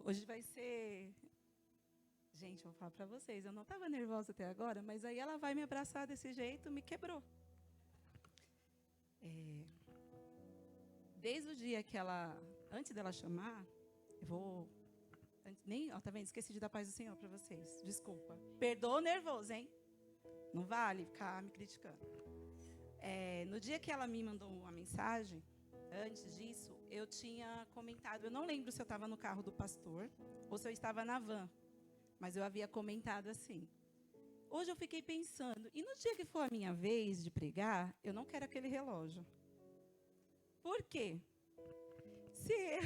Hoje vai ser... Gente, eu vou falar para vocês, eu não estava nervosa até agora, mas aí ela vai me abraçar desse jeito, me quebrou. Desde o dia que ela... Antes dela chamar, eu vou... Nem, ó, tá vendo? Esqueci de dar paz do Senhor para vocês. Desculpa. Perdoa o nervoso, hein? Não vale ficar me criticando. No dia que ela me mandou uma mensagem, antes disso, eu tinha comentado, eu não lembro se eu estava no carro do pastor ou se eu estava na van, mas eu havia comentado assim. Hoje eu fiquei pensando, e no dia que for a minha vez de pregar, eu não quero aquele relógio. Por quê? Se eu,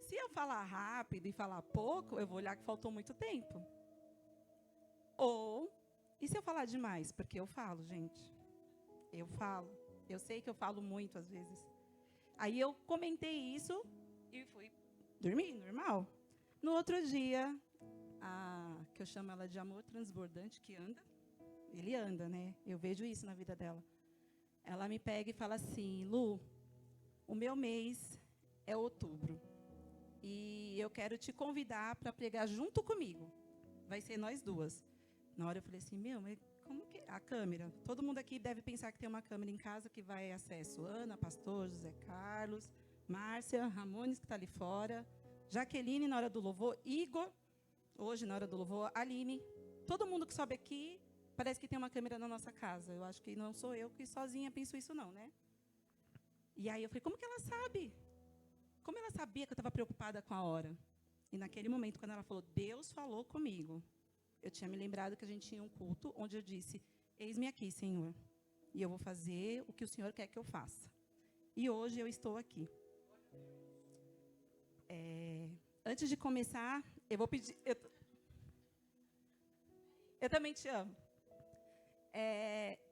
se eu falar rápido e falar pouco, eu vou olhar que faltou muito tempo. Ou, e se eu falar demais? Porque eu falo, gente. Eu falo. Eu sei que eu falo muito às vezes. Aí eu comentei isso e fui dormir, normal. No outro dia, que eu chamo ela de amor transbordante, que anda. Ele anda, né? Eu vejo isso na vida dela. Ela me pega e fala assim, Lu, o meu mês é outubro. E eu quero te convidar para pregar junto comigo. Vai ser nós duas. Na hora eu falei assim, mas como que... A câmera. Todo mundo aqui deve pensar que tem uma câmera em casa que vai acesso. Ana, pastor, José Carlos, Márcia, Ramones, que está ali fora, Jaqueline, na hora do louvor, Igor, hoje, na hora do louvor, Aline. Todo mundo que sobe aqui, parece que tem uma câmera na nossa casa. Eu acho que não sou eu que sozinha penso isso, não, né? E aí eu falei, como que ela sabe? Como ela sabia que eu estava preocupada com a hora? E naquele momento, quando ela falou, Deus falou comigo, eu tinha me lembrado que a gente tinha um culto onde eu disse, eis-me aqui, Senhor, e eu vou fazer o que o Senhor quer que eu faça. E hoje eu estou aqui. Antes de começar, eu vou pedir... Eu também te amo.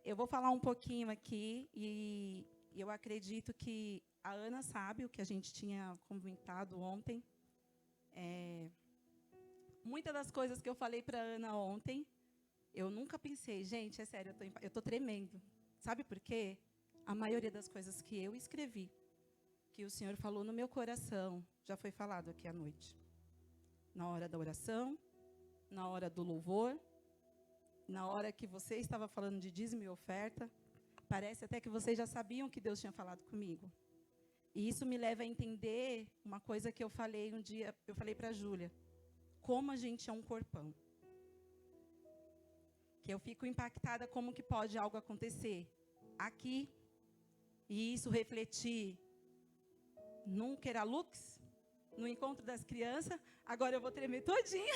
Eu vou falar um pouquinho aqui e eu acredito que a Ana sabe o que a gente tinha comentado ontem. Muitas das coisas que eu falei para a Ana ontem, eu nunca pensei, gente, é sério, eu tô tremendo. Sabe por quê? A maioria das coisas que eu escrevi, que o Senhor falou no meu coração, já foi falado aqui à noite. Na hora da oração, na hora do louvor, na hora que você estava falando de dízimo e oferta, parece até que vocês já sabiam que Deus tinha falado comigo. E isso me leva a entender uma coisa que eu falei um dia, eu falei para a Júlia, como a gente é um corpão. Que eu fico impactada como que pode algo acontecer aqui e isso refletir num Queralux, no encontro das crianças. Agora eu vou tremer todinha.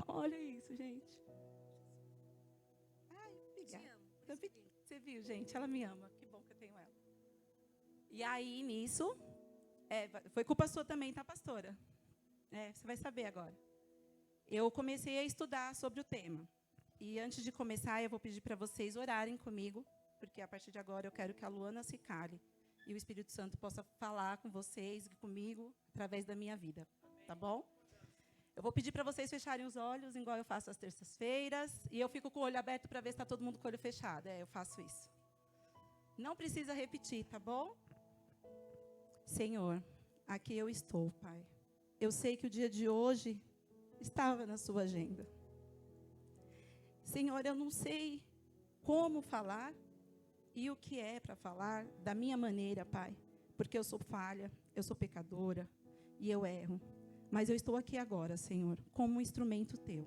Olha isso, gente. Ai, obrigada. Você viu, gente? Ela me ama. Que bom que eu tenho ela. E aí, nisso, foi culpa sua também, tá, pastora? Você vai saber agora. Eu comecei a estudar sobre o tema. E antes de começar, eu vou pedir para vocês orarem comigo, porque a partir de agora eu quero que a Luana se cale e o Espírito Santo possa falar com vocês e comigo através da minha vida, tá bom? Eu vou pedir para vocês fecharem os olhos, igual eu faço às terças-feiras, e eu fico com o olho aberto para ver se está todo mundo com o olho fechado. Eu faço isso. Não precisa repetir, tá bom? Senhor, aqui eu estou, Pai. Eu sei que o dia de hoje estava na sua agenda. Senhor, eu não sei como falar e o que é para falar da minha maneira, Pai, porque eu sou falha, eu sou pecadora e eu erro. Mas eu estou aqui agora, Senhor, como um instrumento Teu.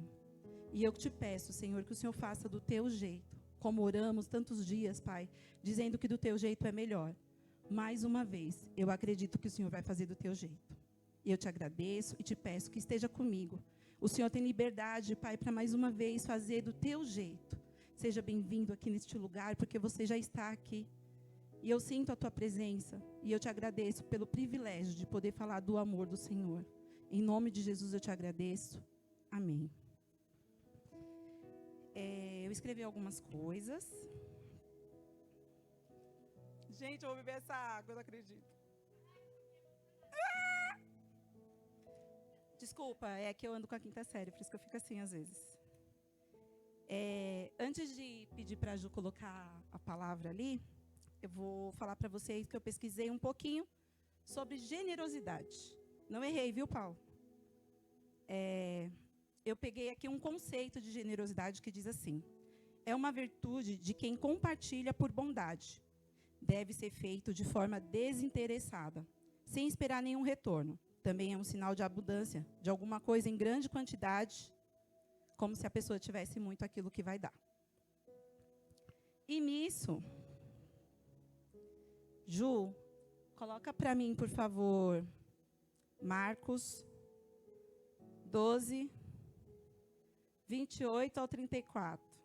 E eu te peço, Senhor, que o Senhor faça do Teu jeito, como oramos tantos dias, Pai, dizendo que do Teu jeito é melhor. Mais uma vez, eu acredito que o Senhor vai fazer do Teu jeito. E eu te agradeço e te peço que esteja comigo. O Senhor tem liberdade, Pai, para mais uma vez fazer do Teu jeito. Seja bem-vindo aqui neste lugar, porque você já está aqui. E eu sinto a Tua presença. E eu te agradeço pelo privilégio de poder falar do amor do Senhor. Em nome de Jesus eu te agradeço. Amém. Eu escrevi algumas coisas. Gente, eu vou beber essa água, eu não acredito. Desculpa, é que eu ando com a quinta série, por isso que eu fico assim às vezes. Antes de pedir para a Ju colocar a palavra ali, eu vou falar para vocês que eu pesquisei um pouquinho sobre generosidade. Não errei, viu, Paulo? Eu peguei aqui um conceito de generosidade que diz assim: é uma virtude de quem compartilha por bondade. Deve ser feito de forma desinteressada, sem esperar nenhum retorno. Também é um sinal de abundância, de alguma coisa em grande quantidade, como se a pessoa tivesse muito aquilo que vai dar. E nisso, Ju, coloca para mim, por favor, Marcos 12, 28 ao 34.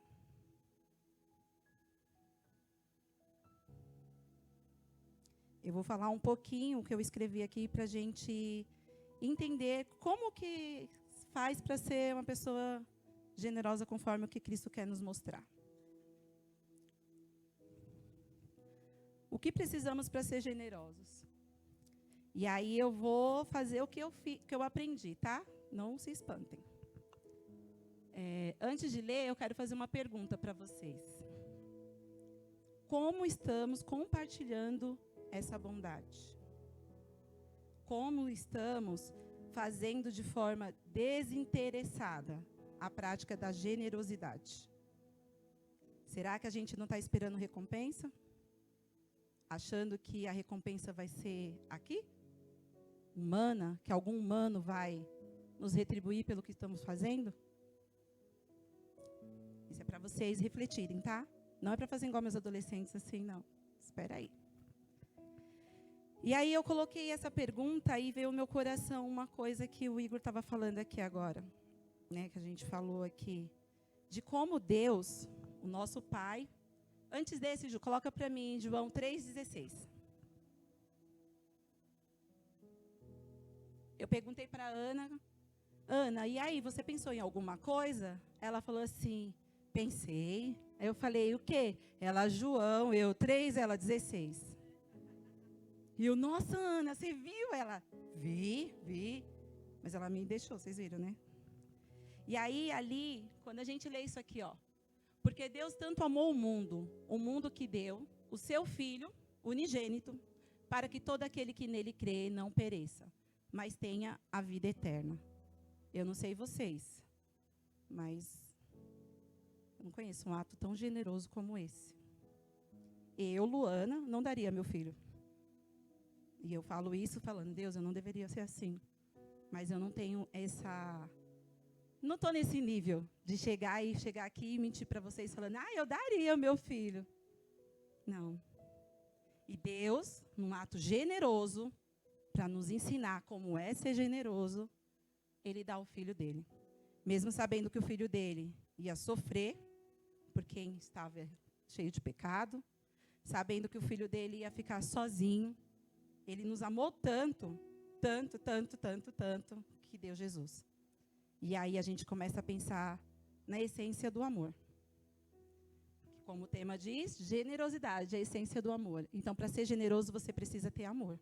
Eu vou falar um pouquinho o que eu escrevi aqui para a gente entender como que faz para ser uma pessoa generosa conforme o que Cristo quer nos mostrar. O que precisamos para ser generosos? E aí eu vou fazer o que eu aprendi, tá? Não se espantem. Antes de ler, eu quero fazer uma pergunta para vocês. Como estamos compartilhando essa bondade? Como estamos fazendo de forma desinteressada a prática da generosidade? Será que a gente não está esperando recompensa? Achando que a recompensa vai ser aqui? Humana? Que algum humano vai nos retribuir pelo que estamos fazendo? Isso é para vocês refletirem, tá? Não é para fazer igual meus adolescentes assim, não. Espera aí. E aí eu coloquei essa pergunta e veio ao meu coração uma coisa que o Igor estava falando aqui agora, né, que a gente falou aqui, de como Deus, o nosso Pai. Antes desse, Ju, coloca para mim João 3,16. Eu perguntei para Ana, e aí, você pensou em alguma coisa? Ela falou assim, pensei. Aí eu falei, o quê? Ela, João, eu 3, ela 16. E eu, nossa, Ana, você viu? Ela, vi. Mas ela me deixou, vocês viram, né? E aí, ali, quando a gente lê isso aqui, ó. Porque Deus tanto amou o mundo que deu o seu Filho unigênito, para que todo aquele que nele crê não pereça, mas tenha a vida eterna. Eu não sei vocês, mas eu não conheço um ato tão generoso como esse. Eu, Luana, não daria meu filho. E eu falo isso falando, Deus, eu não deveria ser assim. Mas eu não tenho não estou nesse nível de chegar aqui e mentir para vocês falando, eu daria o meu filho. Não. E Deus, num ato generoso, para nos ensinar como é ser generoso, Ele dá o filho dele. Mesmo sabendo que o filho dele ia sofrer, por quem estava cheio de pecado, sabendo que o filho dele ia ficar sozinho, Ele nos amou tanto, que deu Jesus. E aí a gente começa a pensar na essência do amor. Como o tema diz, generosidade é a essência do amor. Então, para ser generoso, você precisa ter amor.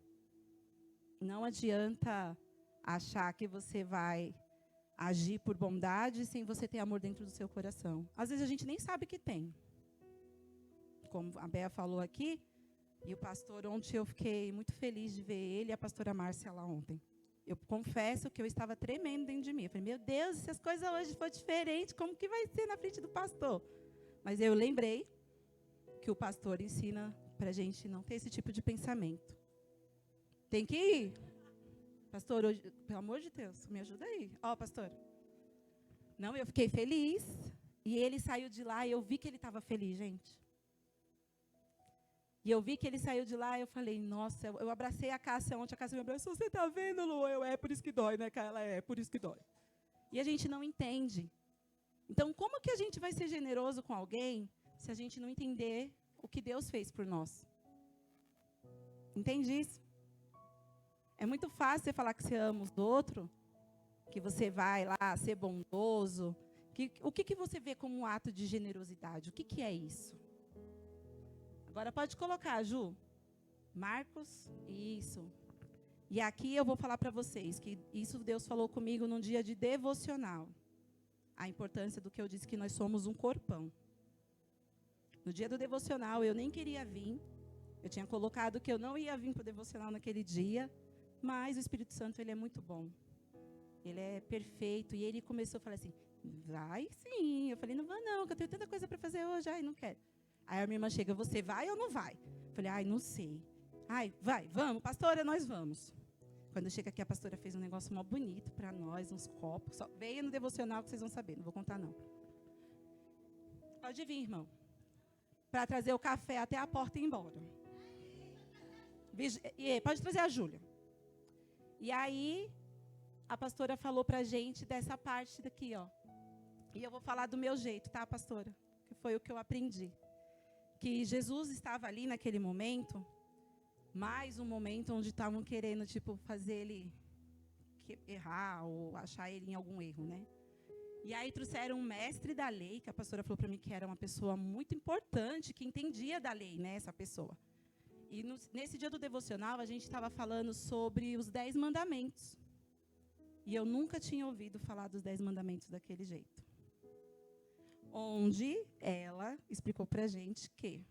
Não adianta achar que você vai agir por bondade sem você ter amor dentro do seu coração. Às vezes a gente nem sabe que tem. Como a Bea falou aqui, e o pastor, ontem eu fiquei muito feliz de ver ele e a pastora Márcia lá ontem. Eu confesso que eu estava tremendo dentro de mim. Eu falei, meu Deus, se as coisas hoje for diferentes, como que vai ser na frente do pastor? Mas eu lembrei que o pastor ensina para a gente não ter esse tipo de pensamento. Tem que ir. Pastor, hoje, pelo amor de Deus, me ajuda aí. Ó, pastor. Não, eu fiquei feliz. E ele saiu de lá e eu vi que ele estava feliz, gente. E eu vi que ele saiu de lá e eu falei, nossa, eu abracei a Cássia ontem, a Cássia me abraçou, você está vendo, Lu? Por isso que dói, né? Ela por isso que dói. E a gente não entende. Então, como que a gente vai ser generoso com alguém se a gente não entender o que Deus fez por nós? Entende isso? É muito fácil você falar que você ama os outros, que você vai lá ser bondoso. O que você vê como um ato de generosidade? O que é isso? Agora pode colocar, Ju. Marcos, isso. E aqui eu vou falar para vocês que isso Deus falou comigo num dia de devocional. A importância do que eu disse que nós somos um corpão. No dia do devocional eu nem queria vir, Eu tinha colocado que eu não ia vir para o devocional naquele dia, mas o Espírito Santo, ele é muito bom. Ele é perfeito. E ele começou a falar assim, vai sim. Eu falei, não vou não, que eu tenho tanta coisa para fazer hoje. Ai, não quero. Aí a minha irmã chega, você vai ou não vai? Eu falei, ai, não sei. Ai, vai, vamos, pastora, nós vamos. Quando chega aqui, a pastora fez um negócio mó bonito para nós, uns copos. Só veio no devocional que vocês vão saber, não vou contar não. Pode vir, irmão. Para trazer o café até a porta e ir embora. Pode trazer a Júlia. E aí, a pastora falou para a gente dessa parte daqui, ó. E eu vou falar do meu jeito, tá, pastora? Que foi o que eu aprendi. Que Jesus estava ali naquele momento, mais um momento onde estavam querendo, tipo, fazer ele errar ou achar ele em algum erro, né? E aí trouxeram um mestre da lei, que a pastora falou para mim que era uma pessoa muito importante, que entendia da lei, né, essa pessoa. E nesse dia do devocional, a gente estava falando sobre os 10 mandamentos. E eu nunca tinha ouvido falar dos 10 mandamentos daquele jeito. Onde ela explicou para a gente que,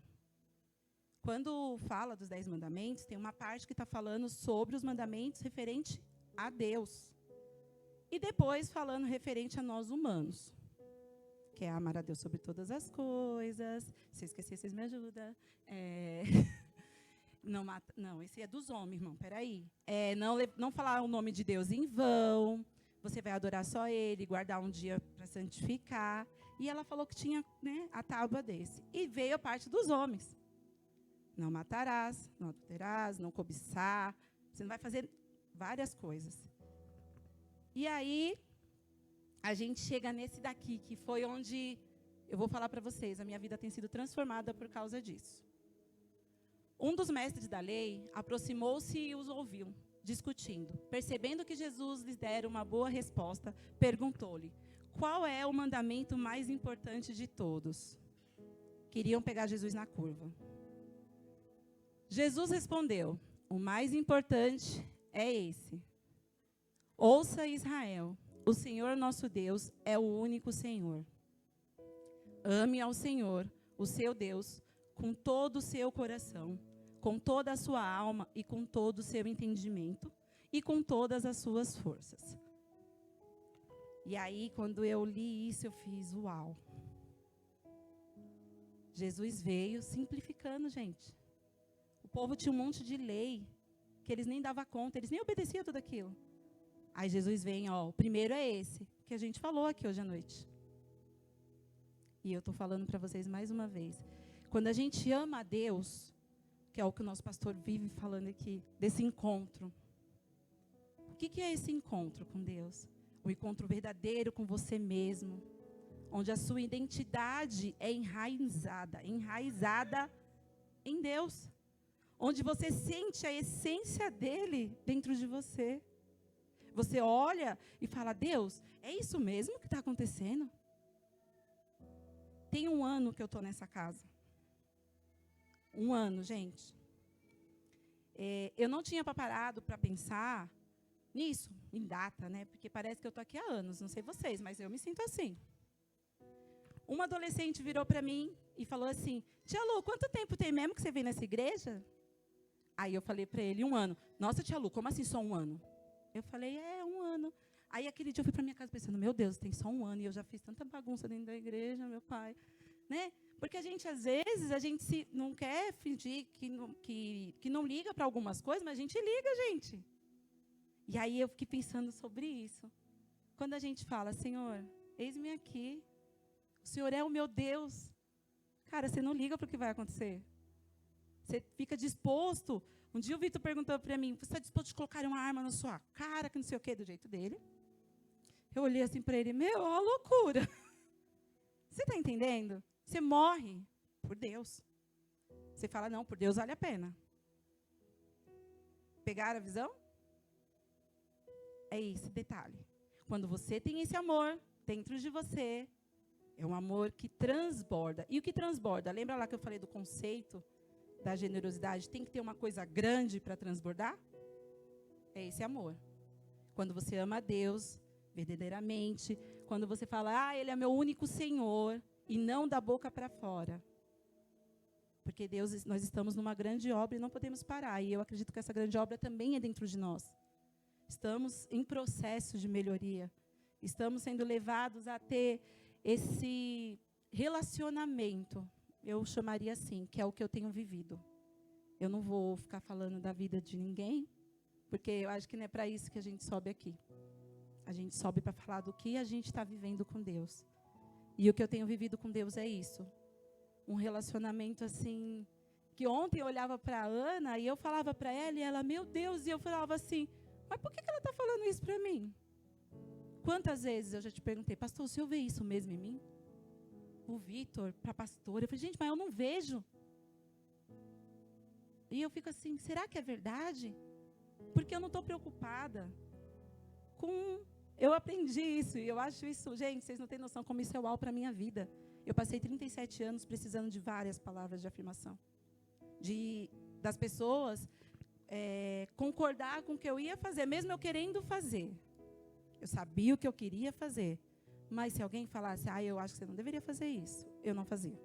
quando fala dos 10 mandamentos, tem uma parte que está falando sobre os mandamentos referente a Deus. E depois falando referente a nós humanos. Que é amar a Deus sobre todas as coisas. Se eu esquecer, vocês me ajudam. Não, não, esse é dos homens, irmão, peraí. Não falar o nome de Deus em vão. Você vai adorar só Ele, guardar um dia para santificar. E ela falou que tinha, né, a tábua desse. E veio a parte dos homens. Não matarás, não adulterarás, não cobiçar. Você não vai fazer várias coisas. E aí, a gente chega nesse daqui, que foi onde eu vou falar para vocês, a minha vida tem sido transformada por causa disso. Um dos mestres da lei aproximou-se e os ouviu, discutindo. Percebendo que Jesus lhes dera uma boa resposta, perguntou-lhe, qual é o mandamento mais importante de todos? Queriam pegar Jesus na curva. Jesus respondeu, o mais importante é esse. Ouça, Israel, o Senhor nosso Deus é o único Senhor. Ame ao Senhor, o seu Deus, com todo o seu coração, com toda a sua alma e com todo o seu entendimento e com todas as suas forças. E aí, quando eu li isso, eu fiz, uau. Jesus veio simplificando, gente. O povo tinha um monte de lei que eles nem davam conta, eles nem obedeciam tudo aquilo. Aí Jesus vem, ó, o primeiro é esse, que a gente falou aqui hoje à noite. E eu estou falando para vocês mais uma vez. Quando a gente ama a Deus, que é o que o nosso pastor vive falando aqui, desse encontro. O que é esse encontro com Deus? O encontro verdadeiro com você mesmo, onde a sua identidade é enraizada em Deus. Onde você sente a essência dele dentro de você. Você olha e fala, Deus, é isso mesmo que está acontecendo? Tem 1 ano que eu estou nessa casa. 1 ano, gente. Eu não tinha parado para pensar nisso, em data, né? Porque parece que eu estou aqui há anos, não sei vocês, mas eu me sinto assim. Uma adolescente virou para mim e falou assim, tia Lu, quanto tempo tem mesmo que você vem nessa igreja? Aí eu falei para ele, 1 ano. Nossa, tia Lu, como assim só 1 ano? Eu falei, 1 ano. Aí aquele dia eu fui para minha casa pensando, meu Deus, tem só 1 ano e eu já fiz tanta bagunça dentro da igreja, meu pai. Né? Porque a gente, às vezes, não quer fingir que não liga para algumas coisas, mas a gente liga, gente. E aí eu fiquei pensando sobre isso. Quando a gente fala, Senhor, eis-me aqui. O Senhor é o meu Deus. Cara, você não liga para o que vai acontecer. Você fica disposto. Um dia o Vitor perguntou para mim, você está disposto a colocar uma arma na sua cara, que não sei o quê, do jeito dele? Eu olhei assim para ele, meu, é uma loucura. Você está entendendo? Você morre por Deus. Você fala, não, por Deus vale a pena. Pegaram a visão? É esse detalhe. Quando você tem esse amor dentro de você, é um amor que transborda. E o que transborda? Lembra lá que eu falei do conceito da generosidade? Tem que ter uma coisa grande para transbordar? É esse amor. Quando você ama a Deus verdadeiramente, quando você fala, Ele é meu único Senhor, e não da boca para fora. Porque Deus, nós estamos numa grande obra e não podemos parar. E eu acredito que essa grande obra também é dentro de nós. Estamos em processo de melhoria. Estamos sendo levados a ter esse relacionamento, eu chamaria assim, que é o que eu tenho vivido. Eu não vou ficar falando da vida de ninguém, porque eu acho que não é para isso que a gente sobe aqui. A gente sobe para falar do que a gente está vivendo com Deus. E o que eu tenho vivido com Deus é isso. Um relacionamento assim, que ontem eu olhava para a Ana e eu falava para ela e ela, meu Deus, e eu falava assim, mas por que ela está falando isso para mim? Quantas vezes eu já te perguntei, pastor, o senhor vê isso mesmo em mim? O Vitor, para a pastora, eu falei, gente, mas eu não vejo. E eu fico assim, será que é verdade? Porque eu não estou preocupada com... Eu aprendi isso, e eu acho isso, gente, vocês não têm noção como isso é uau para a minha vida. Eu passei 37 anos precisando de várias palavras de afirmação. Das pessoas concordar com o que eu ia fazer, mesmo eu querendo fazer. Eu sabia o que eu queria fazer. Mas se alguém falasse, eu acho que você não deveria fazer isso, eu não fazia.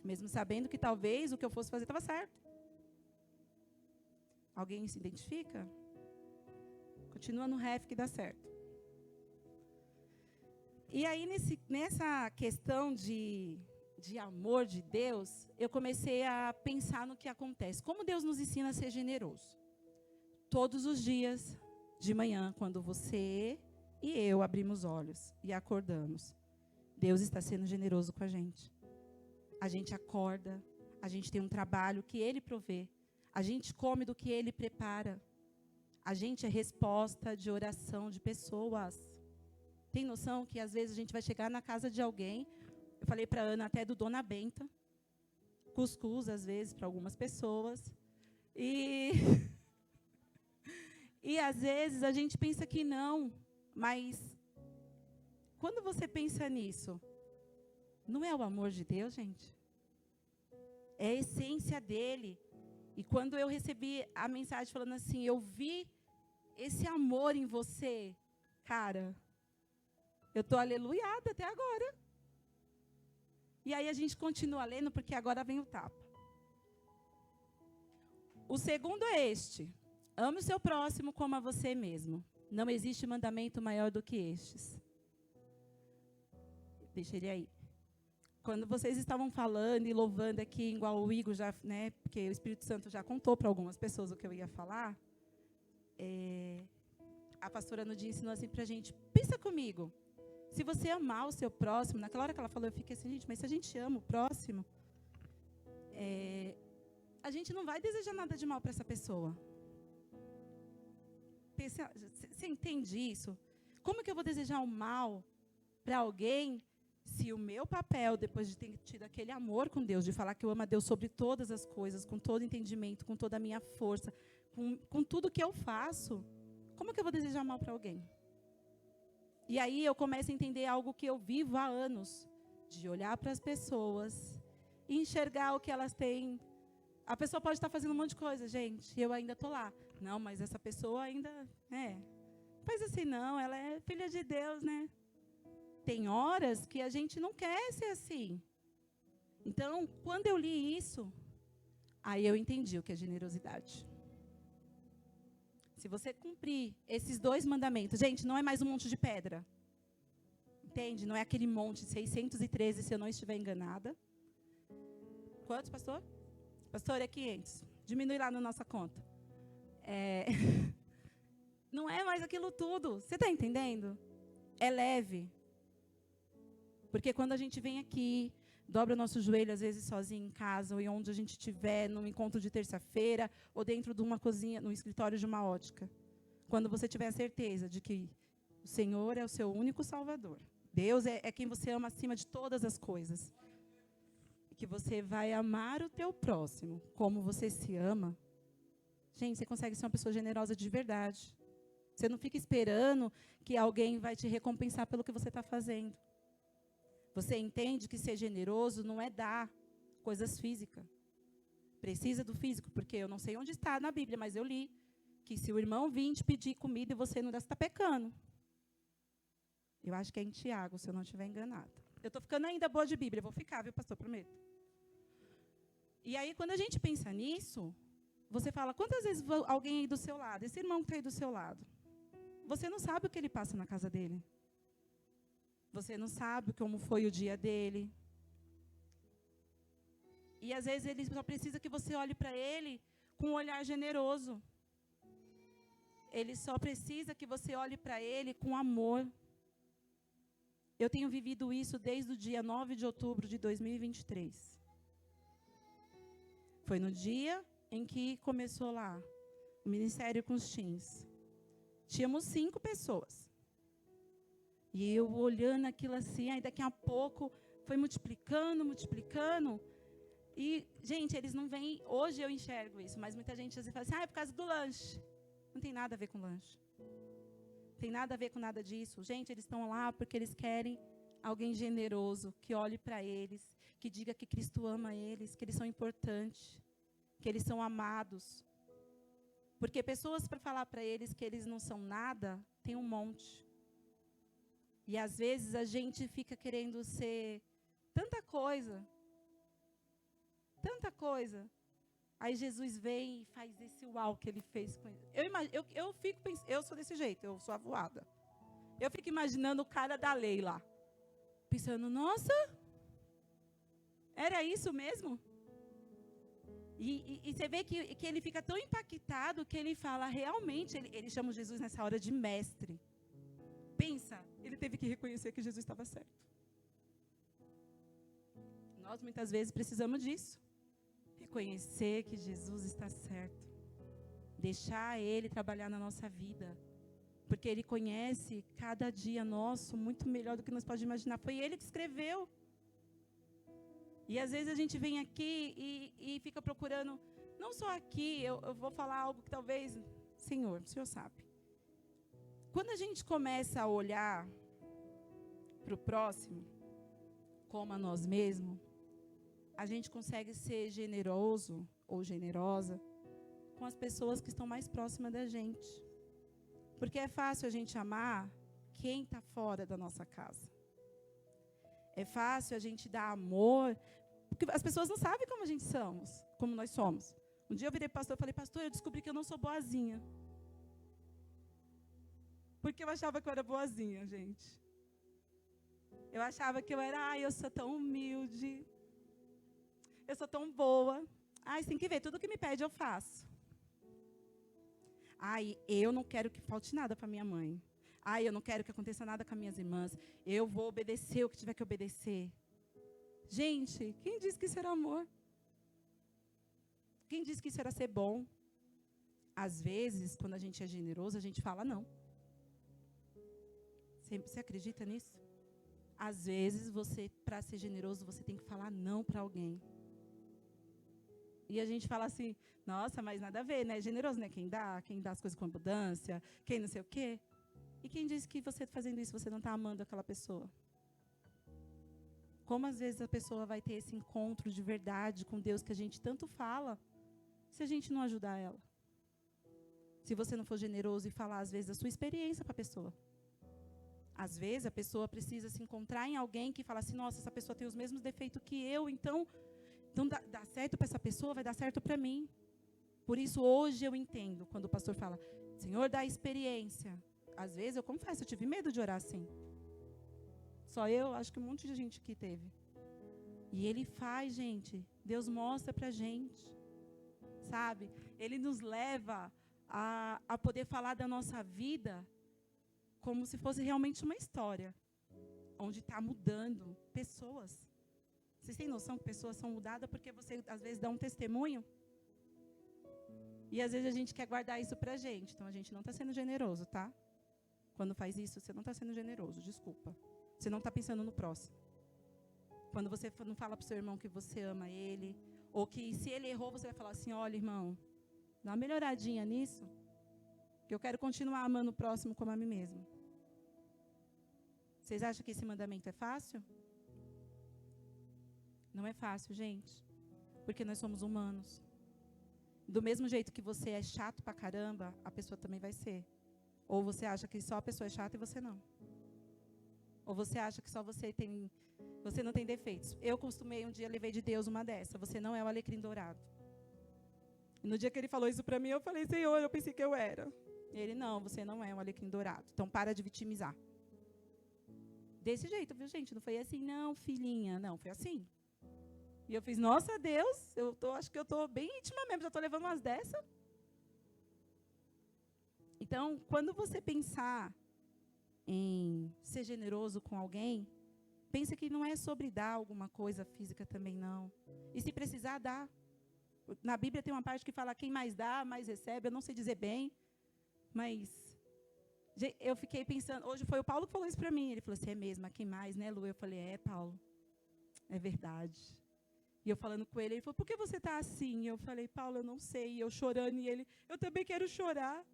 Mesmo sabendo que talvez o que eu fosse fazer estava certo. Alguém se identifica? Continua no ref que dá certo. E aí, nessa questão de amor de Deus, eu comecei a pensar no que acontece. Como Deus nos ensina a ser generoso. Todos os dias, de manhã, quando você e eu abrimos olhos e acordamos, Deus está sendo generoso com a gente. A gente acorda, a gente tem um trabalho que Ele provê, a gente come do que Ele prepara, a gente é resposta de oração de pessoas. Tem noção que às vezes a gente vai chegar na casa de alguém, eu falei para a Ana até do Dona Benta, cuscuz às vezes para algumas pessoas, e às vezes a gente pensa que não, mas quando você pensa nisso, não é o amor de Deus, gente? É a essência dele. E quando eu recebi a mensagem falando assim, eu vi esse amor em você, cara, eu estou aleluiada até agora. E aí a gente continua lendo, porque agora vem o tapa. O segundo é este. Ame o seu próximo como a você mesmo. Não existe mandamento maior do que estes. Deixa ele aí. Quando vocês estavam falando e louvando aqui, igual o Igor já, né, porque o Espírito Santo já contou para algumas pessoas o que eu ia falar, a pastora no dia ensinou assim para a gente, pensa comigo, se você amar o seu próximo, naquela hora que ela falou, eu fiquei assim, gente, mas se a gente ama o próximo, a gente não vai desejar nada de mal para essa pessoa. Você entende isso? Como que eu vou desejar o mal para alguém se o meu papel, depois de ter tido aquele amor com Deus, de falar que eu amo a Deus sobre todas as coisas, com todo entendimento, com toda a minha força, com tudo que eu faço, como que eu vou desejar mal para alguém? E aí eu começo a entender algo que eu vivo há anos, de olhar para as pessoas e enxergar o que elas têm. A pessoa pode estar fazendo um monte de coisa, gente, e eu ainda estou lá. Não, mas essa pessoa ainda, faz assim não, ela é filha de Deus, né? Tem horas que a gente não quer ser assim. Então, quando eu li isso, aí eu entendi o que é generosidade. Se você cumprir esses 2 mandamentos, gente, não é mais um monte de pedra. Entende? Não é aquele monte, 613, se eu não estiver enganada. Quantos, pastor? Pastor, é 500. Diminui lá na nossa conta. Não é mais aquilo tudo. Você está entendendo? É leve. Porque quando a gente vem aqui, dobra o nosso joelho, às vezes sozinho em casa, ou em onde a gente estiver, num encontro de terça-feira, ou dentro de uma cozinha, no escritório de uma ótica. Quando você tiver a certeza de que o Senhor é o seu único Salvador. Deus é quem você ama acima de todas as coisas. E que você vai amar o teu próximo como você se ama. Gente, você consegue ser uma pessoa generosa de verdade. Você não fica esperando que alguém vai te recompensar pelo que você está fazendo. Você entende que ser generoso não é dar coisas físicas. Precisa do físico, porque eu não sei onde está na Bíblia, mas eu li que se o irmão vir te pedir comida e você não der, você está pecando. Eu acho que é em Tiago, se eu não estiver enganada. Eu estou ficando ainda boa de Bíblia, eu vou ficar, viu, pastor? Prometo. E aí, quando a gente pensa nisso, você fala, quantas vezes alguém aí do seu lado, esse irmão que está aí do seu lado, você não sabe o que ele passa na casa dele. Você não sabe como foi o dia dele. E às vezes ele só precisa que você olhe para ele com um olhar generoso. Ele só precisa que você olhe para ele com amor. Eu tenho vivido isso desde o dia 9 de outubro de 2023. Foi no dia em que começou lá o ministério com os teens. Tínhamos 5 pessoas. E eu olhando aquilo assim, aí daqui a pouco foi multiplicando. E, gente, eles não vêm... Hoje eu enxergo isso, mas muita gente às vezes fala assim, é por causa do lanche. Não tem nada a ver com lanche. Não tem nada a ver com nada disso. Gente, eles estão lá porque eles querem alguém generoso, que olhe para eles, que diga que Cristo ama eles, que eles são importantes, que eles são amados. Porque pessoas para falar para eles que eles não são nada, tem um monte. E às vezes a gente fica querendo ser tanta coisa. Aí Jesus vem e faz esse uau que ele fez com ele. Eu fico pensando, eu sou desse jeito, eu sou avoada. Eu fico imaginando o cara da lei lá. Pensando, nossa, era isso mesmo? E você vê que ele fica tão impactado que ele fala, realmente, ele chama Jesus nessa hora de mestre. Pensa, ele teve que reconhecer que Jesus estava certo. Nós muitas vezes precisamos disso. Reconhecer que Jesus está certo. Deixar Ele trabalhar na nossa vida. Porque Ele conhece cada dia nosso muito melhor do que nós podemos imaginar. Foi Ele que escreveu. E às vezes a gente vem aqui e fica procurando, não só aqui, eu vou falar algo que talvez, Senhor, o Senhor sabe. Quando a gente começa a olhar para o próximo, como a nós mesmos, a gente consegue ser generoso ou generosa com as pessoas que estão mais próximas da gente. Porque é fácil a gente amar quem está fora da nossa casa. É fácil a gente dar amor, porque as pessoas não sabem como nós somos. Um dia eu virei para o pastor e falei, pastor, eu descobri que eu não sou boazinha. Porque eu achava que eu era boazinha, gente. Eu achava que eu era, eu sou tão humilde. Eu sou tão boa. Você tem que ver, tudo que me pede eu faço. Eu não quero que falte nada para minha mãe. Eu não quero que aconteça nada com as minhas irmãs. Eu vou obedecer o que tiver que obedecer. Gente, quem disse que isso era amor? Quem disse que isso era ser bom? Às vezes, quando a gente é generoso, a gente fala não. Você acredita nisso? Às vezes, para ser generoso, você tem que falar não para alguém. E a gente fala assim, nossa, mas nada a ver, né? Generoso, né? Quem dá as coisas com abundância, quem não sei o quê. E quem disse que você fazendo isso, você não está amando aquela pessoa? Como às vezes a pessoa vai ter esse encontro de verdade com Deus que a gente tanto fala, se a gente não ajudar ela? Se você não for generoso e falar, às vezes, a sua experiência para a pessoa. Às vezes, a pessoa precisa se encontrar em alguém que fala assim, nossa, essa pessoa tem os mesmos defeitos que eu, então dá certo para essa pessoa, vai dar certo para mim. Por isso, hoje eu entendo, quando o pastor fala, Senhor, dá experiência. Às vezes, eu confesso, eu tive medo de orar assim. Só eu, acho que um monte de gente aqui teve. E Ele faz, gente. Deus mostra para a gente. Sabe? Ele nos leva a poder falar da nossa vida como se fosse realmente uma história. Onde está mudando pessoas. Vocês têm noção que pessoas são mudadas porque você, às vezes, dá um testemunho? E, às vezes, a gente quer guardar isso para a gente. Então, a gente não está sendo generoso, tá? Quando faz isso, você não está sendo generoso, desculpa. Você não está pensando no próximo. Quando você não fala para o seu irmão que você ama ele, ou que se ele errou, você vai falar assim, olha, irmão, dá uma melhoradinha nisso, que eu quero continuar amando o próximo como a mim mesmo. Vocês acham que esse mandamento é fácil? Não é fácil, gente, porque nós somos humanos. Do mesmo jeito que você é chato pra caramba, a pessoa também vai ser. Ou você acha que só a pessoa é chata e você não. Ou você acha que só você Você não tem defeitos. Eu costumei, um dia, levei de Deus uma dessa. Você não é o alecrim dourado. E no dia que ele falou isso para mim, eu falei, Senhor, eu pensei que eu era. E ele, não, você não é um alecrim dourado. Então, para de vitimizar. Desse jeito, viu, gente? Não foi assim, não, filhinha. Não, foi assim. E eu fiz, nossa, Deus, acho que eu estou bem íntima mesmo, já estou levando umas dessas. Então, quando você pensar em ser generoso com alguém, pensa que não é sobre dar alguma coisa física também, não. E se precisar, dá. Na Bíblia tem uma parte que fala, quem mais dá, mais recebe. Eu não sei dizer bem, mas eu fiquei pensando, hoje foi o Paulo que falou isso para mim. Ele falou assim, é mesmo, a quem mais, né, Lu? Eu falei, Paulo, é verdade. E eu falando com ele, ele falou, por que você está assim? E eu falei, Paulo, eu não sei. E eu chorando, e ele, eu também quero chorar.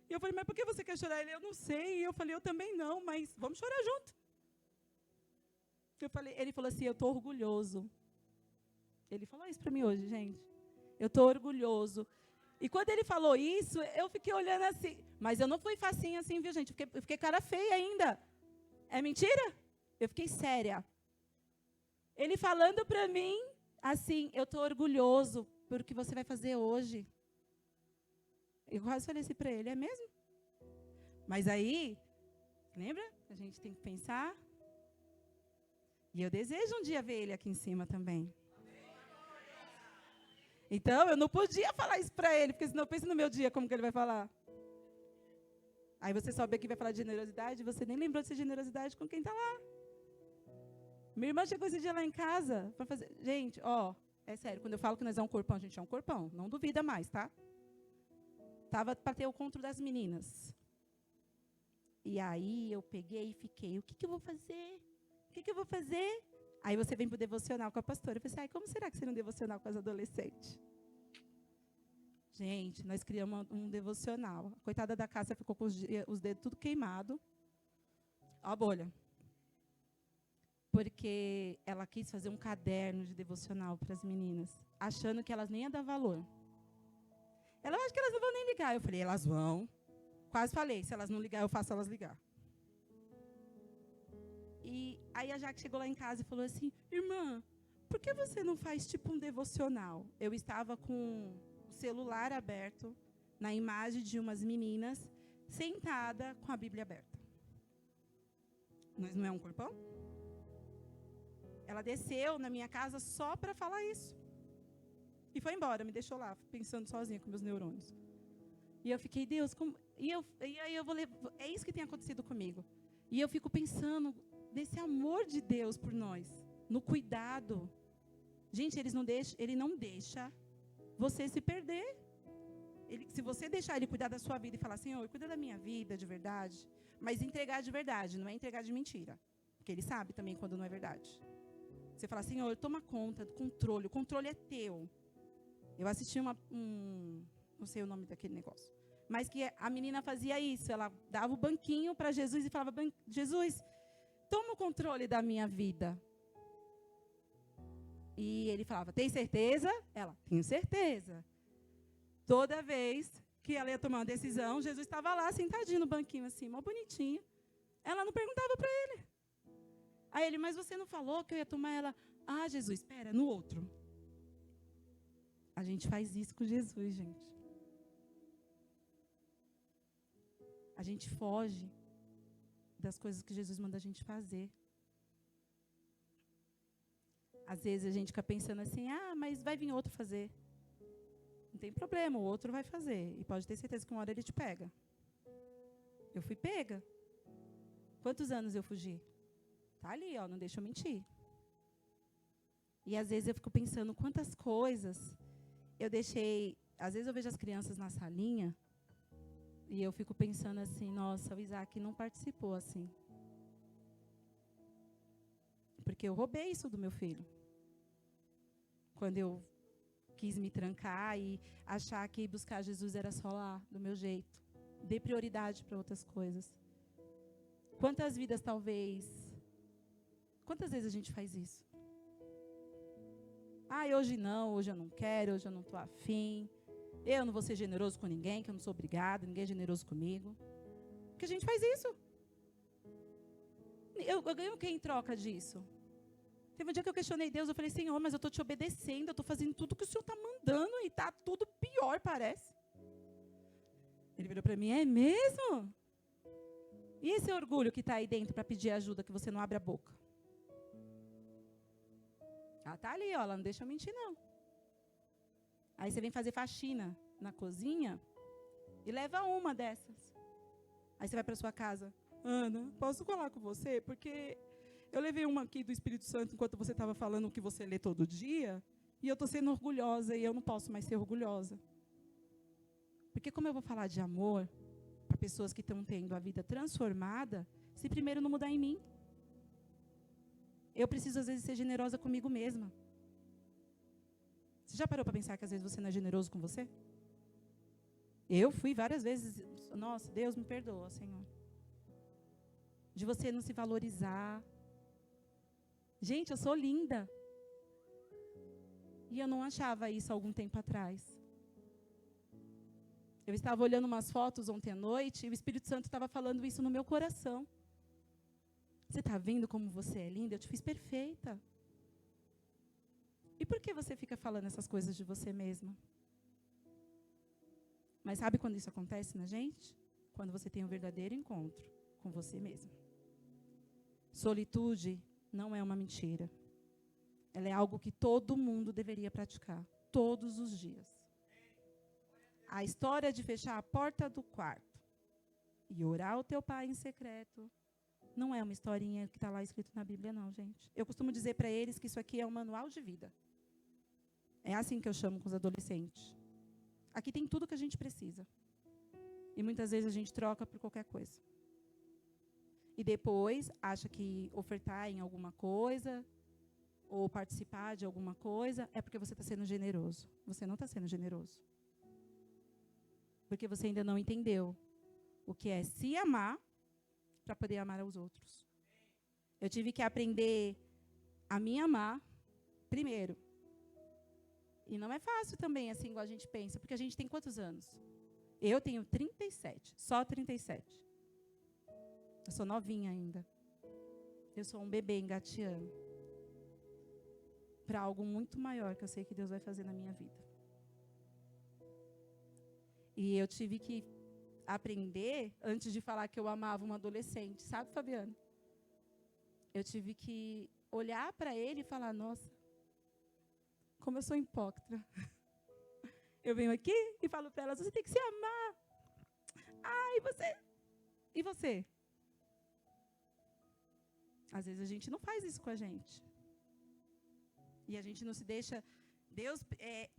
E eu falei, mas por que você quer chorar? Ele, eu não sei. E eu falei, eu também não, mas vamos chorar junto. Ele falou assim, eu estou orgulhoso. Ele falou isso para mim hoje, gente. Eu estou orgulhoso. E quando ele falou isso, eu fiquei olhando assim. Mas eu não fui facinho assim, viu, gente? Eu fiquei cara feia ainda. É mentira? Eu fiquei séria. Ele falando para mim, assim, eu estou orgulhoso por o que você vai fazer hoje. Eu quase falei assim para ele, é mesmo? Mas aí, lembra? A gente tem que pensar. E eu desejo um dia ver ele aqui em cima também. Então, eu não podia falar isso para ele, porque senão pensa no meu dia, como que ele vai falar. Aí você sobe aqui e vai falar de generosidade, você nem lembrou de ser generosidade com quem está lá. Minha irmã chegou esse dia lá em casa para fazer... Gente, é sério, quando eu falo que nós é um corpão, a gente é um corpão. Não duvida mais, tá? Estava para ter o encontro das meninas. E aí eu peguei e fiquei, o que eu vou fazer? O que eu vou fazer? Aí você vem para o devocional com a pastora. Eu pensei, como será que seria um devocional com as adolescentes? Gente, nós criamos um devocional. A coitada da Cássia ficou com os dedos tudo queimado. Ó a bolha. Porque ela quis fazer um caderno de devocional para as meninas, achando que elas nem iam dar valor. Ela acha que elas não vão nem ligar. Eu falei, elas vão. Quase falei, se elas não ligar, eu faço elas ligar. E aí a Jaque chegou lá em casa e falou assim, irmã, por que você não faz tipo um devocional? Eu estava com o celular aberto, na imagem de umas meninas, sentada com a Bíblia aberta. Nós não é um corpão? Ela desceu na minha casa só para falar isso. E foi embora, me deixou lá, pensando sozinha com meus neurônios. E eu fiquei, Deus, como... E aí eu vou ler... É isso que tem acontecido comigo. E eu fico pensando nesse amor de Deus por nós, no cuidado. Gente, ele não deixa você se perder. Se você deixar ele cuidar da sua vida e falar, Senhor, cuida da minha vida de verdade, mas entregar de verdade, não é entregar de mentira. Porque ele sabe também quando não é verdade. Você fala, Senhor, toma conta do controle, o controle é teu. Eu assisti não sei o nome daquele negócio, mas que a menina fazia isso, ela dava o banquinho para Jesus e falava, Jesus, toma o controle da minha vida. E ele falava, tem certeza? Ela, tenho certeza. Toda vez que ela ia tomar uma decisão, Jesus estava lá, sentadinho no banquinho assim, mó bonitinho. Ela não perguntava para ele. Aí ele, mas você não falou que eu ia tomar ela? Ah, Jesus, espera, no outro. A gente faz isso com Jesus, gente. A gente foge das coisas que Jesus manda a gente fazer. Às vezes a gente fica pensando assim, mas vai vir outro fazer. Não tem problema, o outro vai fazer. E pode ter certeza que uma hora ele te pega. Eu fui pega. Quantos anos eu fugi? Tá ali, não deixa eu mentir. E às vezes eu fico pensando quantas coisas eu deixei. Às vezes eu vejo as crianças na salinha e eu fico pensando assim, nossa, o Isaac não participou assim. Porque eu roubei isso do meu filho. Quando eu quis me trancar e achar que buscar Jesus era só lá, do meu jeito. Dei prioridade para outras coisas. Quantas vidas Quantas vezes a gente faz isso? Hoje não, hoje eu não quero, hoje eu não estou afim. Eu não vou ser generoso com ninguém, que eu não sou obrigado, ninguém é generoso comigo. Porque a gente faz isso. Eu ganho o que em troca disso? Teve um dia que eu questionei Deus, eu falei, Senhor, mas eu estou te obedecendo, eu estou fazendo tudo que o Senhor está mandando e está tudo pior, parece. Ele virou para mim, é mesmo? E esse orgulho que está aí dentro para pedir ajuda, que você não abre a boca? Ela está ali, ó, ela não deixa eu mentir, não. Aí você vem fazer faxina na cozinha e leva uma dessas. Aí você vai para sua casa. Ana, posso falar com você? Porque eu levei uma aqui do Espírito Santo enquanto você estava falando o que você lê todo dia, e eu estou sendo orgulhosa e eu não posso mais ser orgulhosa. Porque como eu vou falar de amor para pessoas que estão tendo a vida transformada, se primeiro não mudar em mim? Eu preciso, às vezes, ser generosa comigo mesma. Você já parou para pensar que, às vezes, você não é generoso com você? Eu fui várias vezes. Nossa, Deus me perdoa, Senhor. De você não se valorizar. Gente, eu sou linda. E eu não achava isso há algum tempo atrás. Eu estava olhando umas fotos ontem à noite e o Espírito Santo estava falando isso no meu coração. Você está vendo como você é linda? Eu te fiz perfeita. E por que você fica falando essas coisas de você mesma? Mas sabe quando isso acontece na gente? Quando você tem um verdadeiro encontro com você mesma. Solitude não é uma mentira. Ela é algo que todo mundo deveria praticar, todos os dias. A história de fechar a porta do quarto e orar ao teu pai em secreto não é uma historinha que está lá escrito na Bíblia, não, gente. Eu costumo dizer para eles que isso aqui é um manual de vida. É assim que eu chamo com os adolescentes. Aqui tem tudo que a gente precisa. E muitas vezes a gente troca por qualquer coisa. E depois acha que ofertar em alguma coisa ou participar de alguma coisa é porque você está sendo generoso. Você não está sendo generoso. Porque você ainda não entendeu o que é se amar para poder amar aos outros. Eu tive que aprender a me amar primeiro. E não é fácil também, assim, igual a gente pensa, porque a gente tem quantos anos? Eu tenho 37, só 37. Eu sou novinha ainda. Eu sou um bebê engateando para algo muito maior que eu sei que Deus vai fazer na minha vida. E eu tive que aprender, antes de falar que eu amava uma adolescente, sabe, Fabiana? Eu tive que olhar para ele e falar, nossa, como eu sou hipócrita. Eu venho aqui e falo para elas, você tem que se amar. E você? E você? Às vezes a gente não faz isso com a gente. E a gente não se deixa... Deus,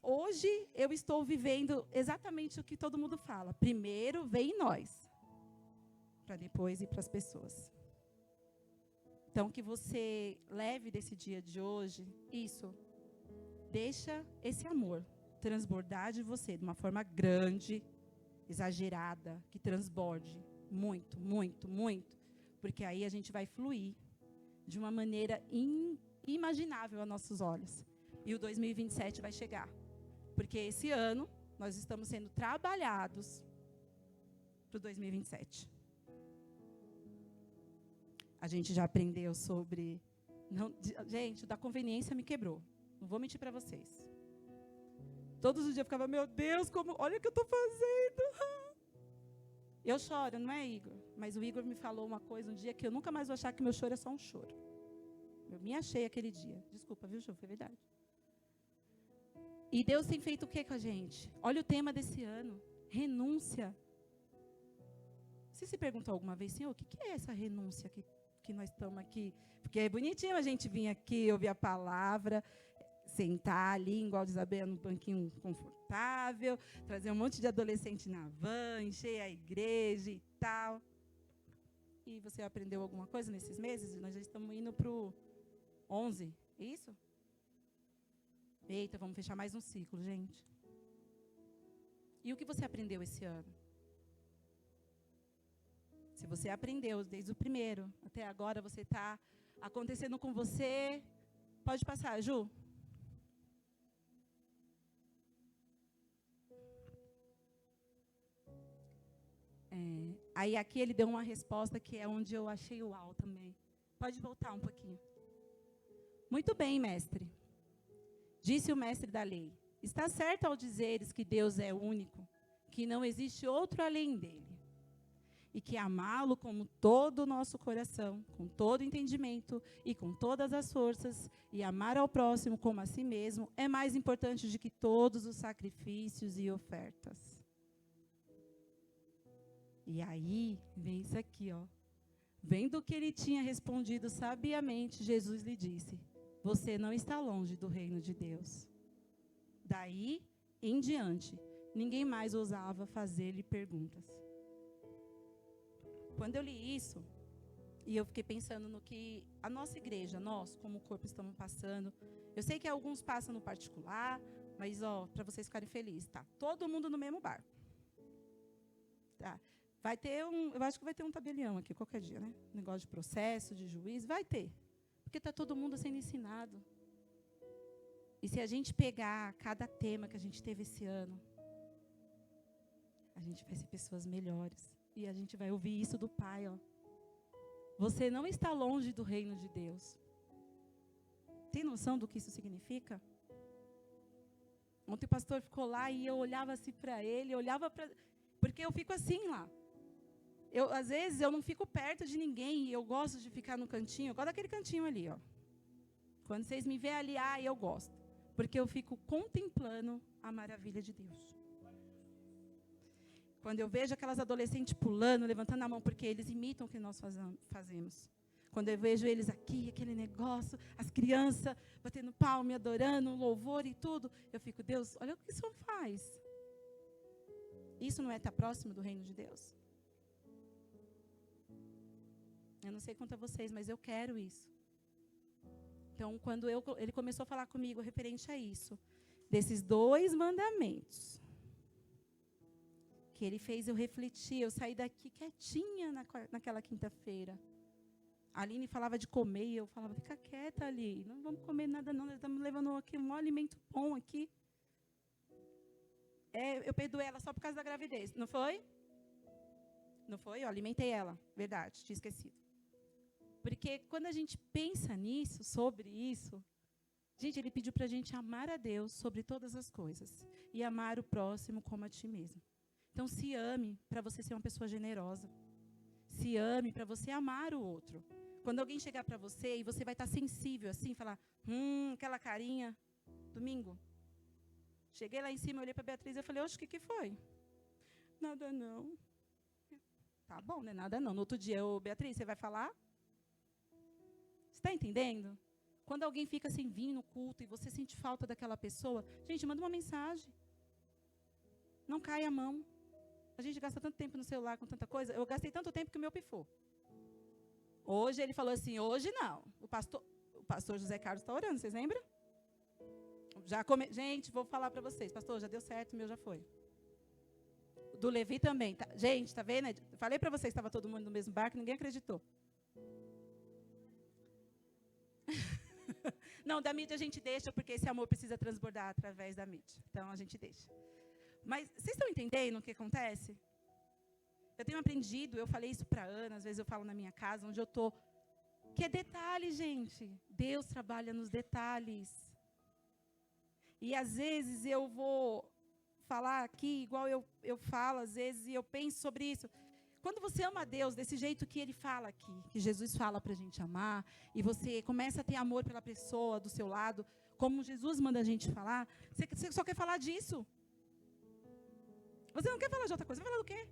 hoje eu estou vivendo exatamente o que todo mundo fala. Primeiro vem em nós, para depois ir para as pessoas. Então, que você leve desse dia de hoje isso. Deixa esse amor transbordar de você de uma forma grande, exagerada, que transborde muito, muito, muito. Porque aí a gente vai fluir de uma maneira inimaginável a nossos olhos. E o 2027 vai chegar. Porque esse ano nós estamos sendo trabalhados para o 2027. A gente já aprendeu sobre... gente, o da conveniência me quebrou. Não vou mentir para vocês. Todos os dias eu ficava, meu Deus, olha o que eu estou fazendo. Eu choro, não é, Igor? Mas o Igor me falou uma coisa um dia que eu nunca mais vou achar que meu choro é só um choro. Eu me achei aquele dia. Desculpa, viu, Ju? Foi verdade. E Deus tem feito o que com a gente? Olha o tema desse ano. Renúncia. Você se perguntou alguma vez, Senhor, o que é essa renúncia que nós estamos aqui? Porque é bonitinho a gente vir aqui, ouvir a palavra, sentar ali, igual de Isabel, num banquinho confortável, trazer um monte de adolescente na van, encher a igreja e tal. E você aprendeu alguma coisa nesses meses? Nós já estamos indo para o 11, é isso? Eita, vamos fechar mais um ciclo, gente. E o que você aprendeu esse ano? Se você aprendeu desde o primeiro até agora, você está acontecendo com você... Pode passar, Ju. Aí aqui ele deu uma resposta que é onde eu achei uau também. Pode voltar um pouquinho. Muito bem, mestre. Disse o mestre da lei. Está certo ao dizeres que Deus é único, que não existe outro além dele. E que amá-lo com todo o nosso coração, com todo o entendimento e com todas as forças, e amar ao próximo como a si mesmo, é mais importante do que todos os sacrifícios e ofertas. E aí, vem isso aqui, ó. Vendo que ele tinha respondido sabiamente, Jesus lhe disse: você não está longe do reino de Deus. Daí em diante, ninguém mais ousava fazer-lhe perguntas. Quando eu li isso, e eu fiquei pensando no que a nossa igreja, nós, como corpo, estamos passando. Eu sei que alguns passam no particular, mas, para vocês ficarem felizes, tá? Todo mundo no mesmo barco. Tá? Vai ter eu acho que vai ter um tabelião aqui qualquer dia, né? Negócio de processo, de juiz, vai ter. Porque está todo mundo sendo ensinado. E se a gente pegar cada tema que a gente teve esse ano, a gente vai ser pessoas melhores. E a gente vai ouvir isso do Pai, ó. Você não está longe do reino de Deus. Tem noção do que isso significa? Ontem o pastor ficou lá e eu olhava assim para ele, porque eu fico assim lá. Às vezes eu não fico perto de ninguém e eu gosto de ficar no cantinho. Eu gosto daquele cantinho ali, ó. Quando vocês me veem ali, eu gosto. Porque eu fico contemplando a maravilha de Deus. Quando eu vejo aquelas adolescentes pulando, levantando a mão, porque eles imitam o que nós fazemos. Quando eu vejo eles aqui, aquele negócio, as crianças batendo palma, adorando, louvor e tudo, eu fico, Deus, olha o que isso faz. Isso não é estar próximo do reino de Deus? Eu não sei quanto a vocês, mas eu quero isso. Então, quando ele começou a falar comigo referente a isso, desses 2 mandamentos, que ele fez eu refletir, eu saí daqui quietinha naquela quinta-feira. A Aline falava de comer, e eu falava, fica quieta ali, não vamos comer nada não, nós estamos levando aqui um alimento bom aqui. Eu perdoei ela só por causa da gravidez, não foi? Não foi? Eu alimentei ela, verdade, tinha esquecido. Porque quando a gente pensa nisso, sobre isso, gente, ele pediu para a gente amar a Deus sobre todas as coisas e amar o próximo como a ti mesmo. Então, se ame para você ser uma pessoa generosa. Se ame para você amar o outro. Quando alguém chegar para você e você vai estar sensível assim, falar, aquela carinha, domingo. Cheguei lá em cima, olhei para a Beatriz e falei, oxe, o que foi? Nada não. Tá bom, né? Nada não. No outro dia, Beatriz, você vai falar? Você está entendendo? Quando alguém fica sem vir no culto e você sente falta daquela pessoa, gente, manda uma mensagem. Não cai a mão. A gente gasta tanto tempo no celular com tanta coisa. Eu gastei tanto tempo que o meu pifou. Hoje ele falou assim, hoje não. O pastor José Carlos está orando, vocês lembram? Gente, vou falar para vocês. Pastor, já deu certo, o meu já foi. Do Levi também. Tá, gente, tá vendo? Falei para vocês que estava todo mundo no mesmo barco, ninguém acreditou. Não, da mídia a gente deixa, porque esse amor precisa transbordar através da mídia. Então, a gente deixa. Mas, vocês estão entendendo o que acontece? Eu tenho aprendido, eu falei isso para a Ana, às vezes eu falo na minha casa, onde eu estou, que é detalhe, gente. Deus trabalha nos detalhes. E, às vezes, eu vou falar aqui, igual eu falo, às vezes, e eu penso sobre isso. Quando você ama a Deus desse jeito que Ele fala aqui, que Jesus fala para a gente amar, e você começa a ter amor pela pessoa do seu lado, como Jesus manda a gente falar, você só quer falar disso. Você não quer falar de outra coisa, você vai falar do quê?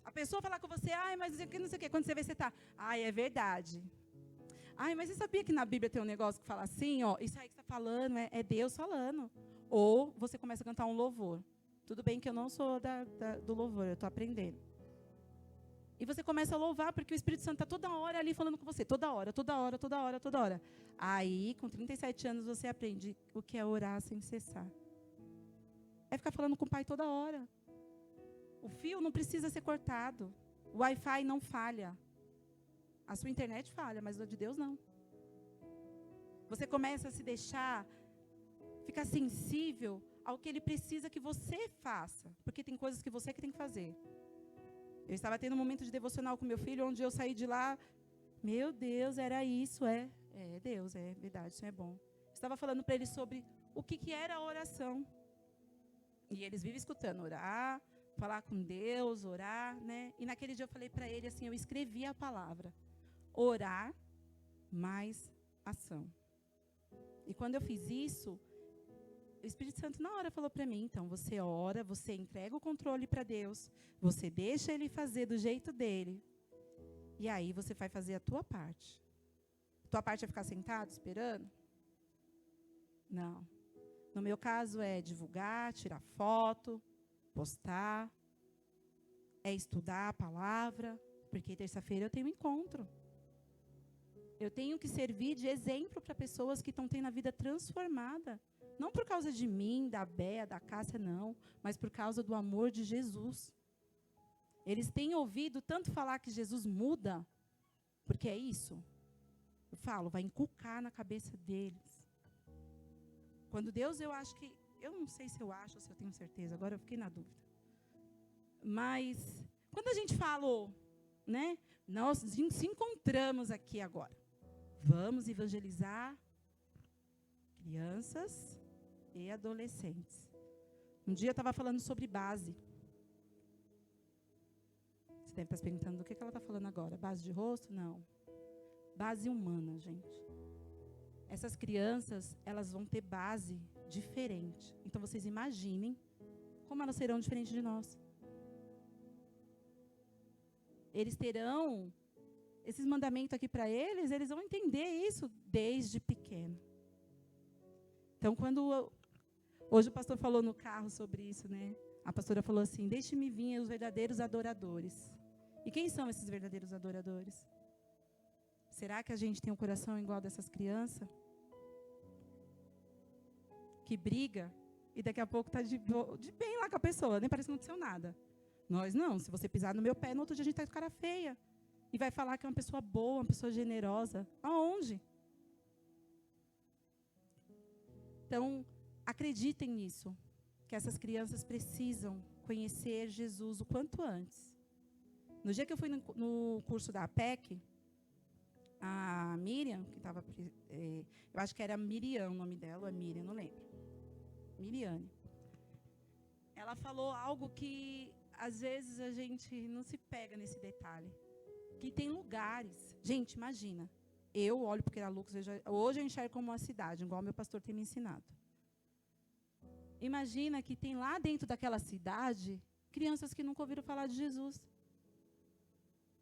A pessoa falar com você, mas não sei o quê, quando você vê, você está, é verdade. Mas você sabia que na Bíblia tem um negócio que fala assim, ó, isso aí que você está falando é Deus falando. Ou você começa a cantar um louvor. Tudo bem que eu não sou do louvor, eu estou aprendendo. E você começa a louvar, porque o Espírito Santo está toda hora ali falando com você. Toda hora, toda hora, toda hora, toda hora. Aí, com 37 anos, você aprende o que é orar sem cessar. É ficar falando com o Pai toda hora. O fio não precisa ser cortado. O Wi-Fi não falha. A sua internet falha, mas o de Deus não. Você começa a se deixar, ficar sensível ao que Ele precisa que você faça. Porque tem coisas que você que tem que fazer. Eu estava tendo um momento de devocional com meu filho, onde eu saí de lá, meu Deus, era isso, É Deus, é verdade, isso é bom. Eu estava falando para eles sobre o que era a oração. E eles vivem escutando orar, falar com Deus, orar, né? E naquele dia eu falei para ele assim, eu escrevi a palavra: orar mais ação. E quando eu fiz isso, o Espírito Santo na hora falou para mim, então, você ora, você entrega o controle para Deus, você deixa Ele fazer do jeito dele, e aí você vai fazer a tua parte. Tua parte é ficar sentado, esperando? Não. No meu caso é divulgar, tirar foto, postar, é estudar a palavra, porque terça-feira eu tenho encontro. Eu tenho que servir de exemplo para pessoas que estão tendo a vida transformada. Não por causa de mim, da Béa, da Cássia, não. Mas por causa do amor de Jesus. Eles têm ouvido tanto falar que Jesus muda. Porque é isso. Eu falo, vai inculcar na cabeça deles. Quando Deus, eu acho que... Eu não sei se eu acho ou se eu tenho certeza. Agora eu fiquei na dúvida. Mas, quando a gente falou, né? Nós se encontramos aqui agora. Vamos evangelizar crianças e adolescentes. Um dia eu estava falando sobre base. Você deve estar se perguntando do que ela está falando agora. Base de rosto? Não. Base humana, gente. Essas crianças, elas vão ter base diferente. Então, vocês imaginem como elas serão diferentes de nós. Eles terão... Esses mandamentos aqui para eles, eles vão entender isso desde pequeno. Então, hoje o pastor falou no carro sobre isso, né? A pastora falou assim, deixe-me vir os verdadeiros adoradores. E quem são esses verdadeiros adoradores? Será que a gente tem um coração igual dessas crianças? Que briga e daqui a pouco está de bem lá com a pessoa, nem parece que não aconteceu nada. Nós não, se você pisar no meu pé, no outro dia a gente está de cara feia. E vai falar que é uma pessoa boa, uma pessoa generosa. Aonde? Então, acreditem nisso. Que essas crianças precisam conhecer Jesus o quanto antes. No dia que eu fui no curso da APEC, a Miriam, que estava... eu acho que era Miriam o nome dela, ou é Miriam, não lembro. Miriane. Ela falou algo que, às vezes, a gente não se pega nesse detalhe. Que tem lugares. Gente, imagina. Eu olho porque era Lucas, hoje eu enxergo como uma cidade, igual meu pastor tem me ensinado. Imagina que tem lá dentro daquela cidade crianças que nunca ouviram falar de Jesus.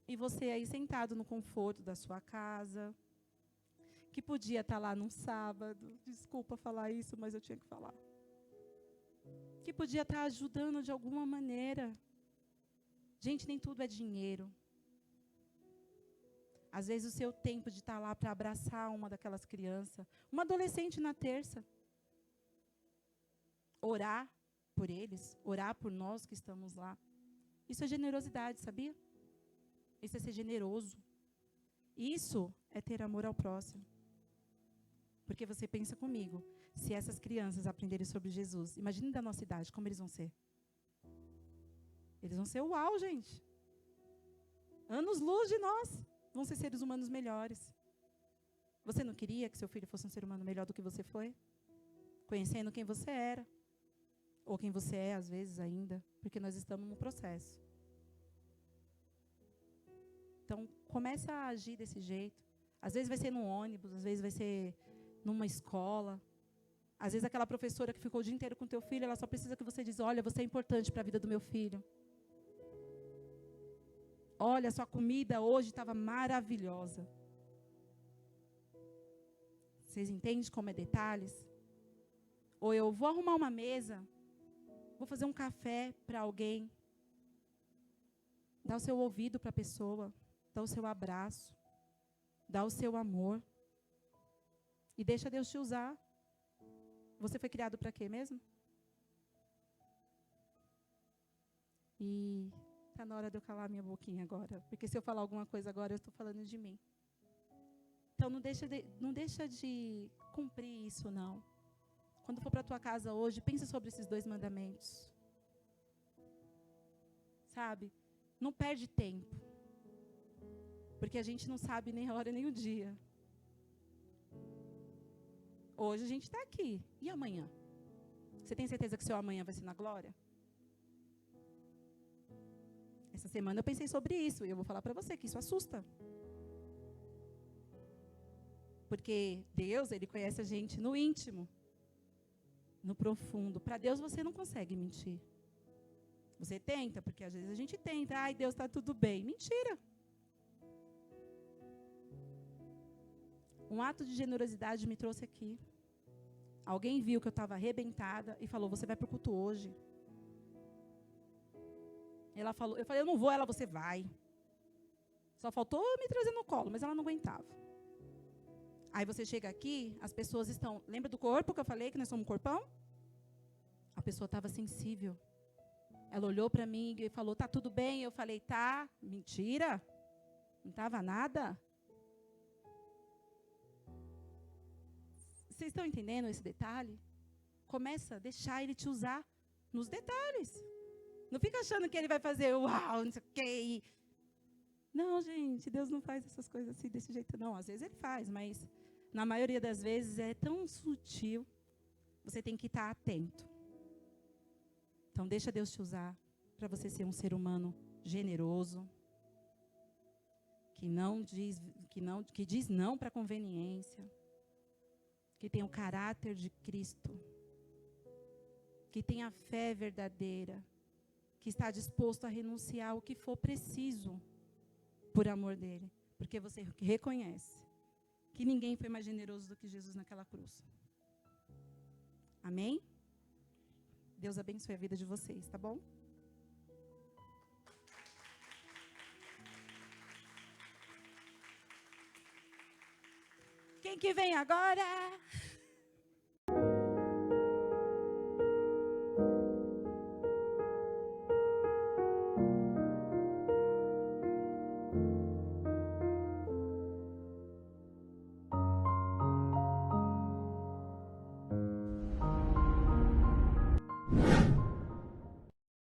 E você aí sentado no conforto da sua casa, que podia estar lá num sábado, desculpa falar isso, mas eu tinha que falar. Que podia estar ajudando de alguma maneira. Gente, nem tudo é dinheiro. Às vezes o seu tempo de estar lá para abraçar uma daquelas crianças, uma adolescente na terça. Orar por eles, orar por nós que estamos lá. Isso é generosidade, sabia? Isso é ser generoso. Isso é ter amor ao próximo. Porque você pensa comigo, se essas crianças aprenderem sobre Jesus, imagine da nossa idade, como eles vão ser. Eles vão ser uau, gente. Anos-luz de nós. Vão ser seres humanos melhores. Você não queria que seu filho fosse um ser humano melhor do que você foi? Conhecendo quem você era. Ou quem você é, às vezes, ainda. Porque nós estamos no processo. Então, começa a agir desse jeito. Às vezes vai ser num ônibus, às vezes vai ser numa escola. Às vezes aquela professora que ficou o dia inteiro com teu filho, ela só precisa que você diga, olha, você é importante para a vida do meu filho. Olha, sua comida hoje estava maravilhosa. Vocês entendem como é detalhes? Ou eu vou arrumar uma mesa, vou fazer um café para alguém. Dá o seu ouvido para a pessoa, dá o seu abraço, dá o seu amor. E deixa Deus te usar. Você foi criado para quê mesmo? E está na hora de eu calar minha boquinha agora. Porque se eu falar alguma coisa agora, eu estou falando de mim. Então, não deixa de cumprir isso, não. Quando for para a tua casa hoje, pensa sobre esses 2 mandamentos. Sabe? Não perde tempo. Porque a gente não sabe nem a hora nem o dia. Hoje a gente está aqui. E amanhã? Você tem certeza que seu amanhã vai ser na glória? Essa semana eu pensei sobre isso. E eu vou falar para você que isso assusta. Porque Deus, Ele conhece a gente no íntimo. No profundo. Para Deus você não consegue mentir. Você tenta, porque às vezes a gente tenta. Ai, Deus, está tudo bem. Mentira. Um ato de generosidade me trouxe aqui. Alguém viu que eu estava arrebentada e falou, você vai para o culto hoje. Ela falou, eu falei, eu não vou. Ela, você vai. Só faltou me trazer no colo, mas ela não aguentava. Aí você chega aqui, as pessoas estão... Lembra do corpo que eu falei, que nós somos um corpão? A pessoa estava sensível. Ela olhou para mim e falou, tá tudo bem? Eu falei, tá. Mentira. Não estava nada. Vocês estão entendendo esse detalhe? Começa a deixar ele te usar nos detalhes. Não fica achando que ele vai fazer uau, não sei o quê. Não, gente, Deus não faz essas coisas assim, desse jeito, não. Às vezes ele faz, mas na maioria das vezes é tão sutil. Você tem que estar atento. Então, deixa Deus te usar para você ser um ser humano generoso, que diz não para conveniência, que tem o caráter de Cristo, que tem a fé verdadeira, que está disposto a renunciar ao que for preciso por amor dele, porque você reconhece que ninguém foi mais generoso do que Jesus naquela cruz. Amém? Deus abençoe a vida de vocês, tá bom? Quem que vem agora?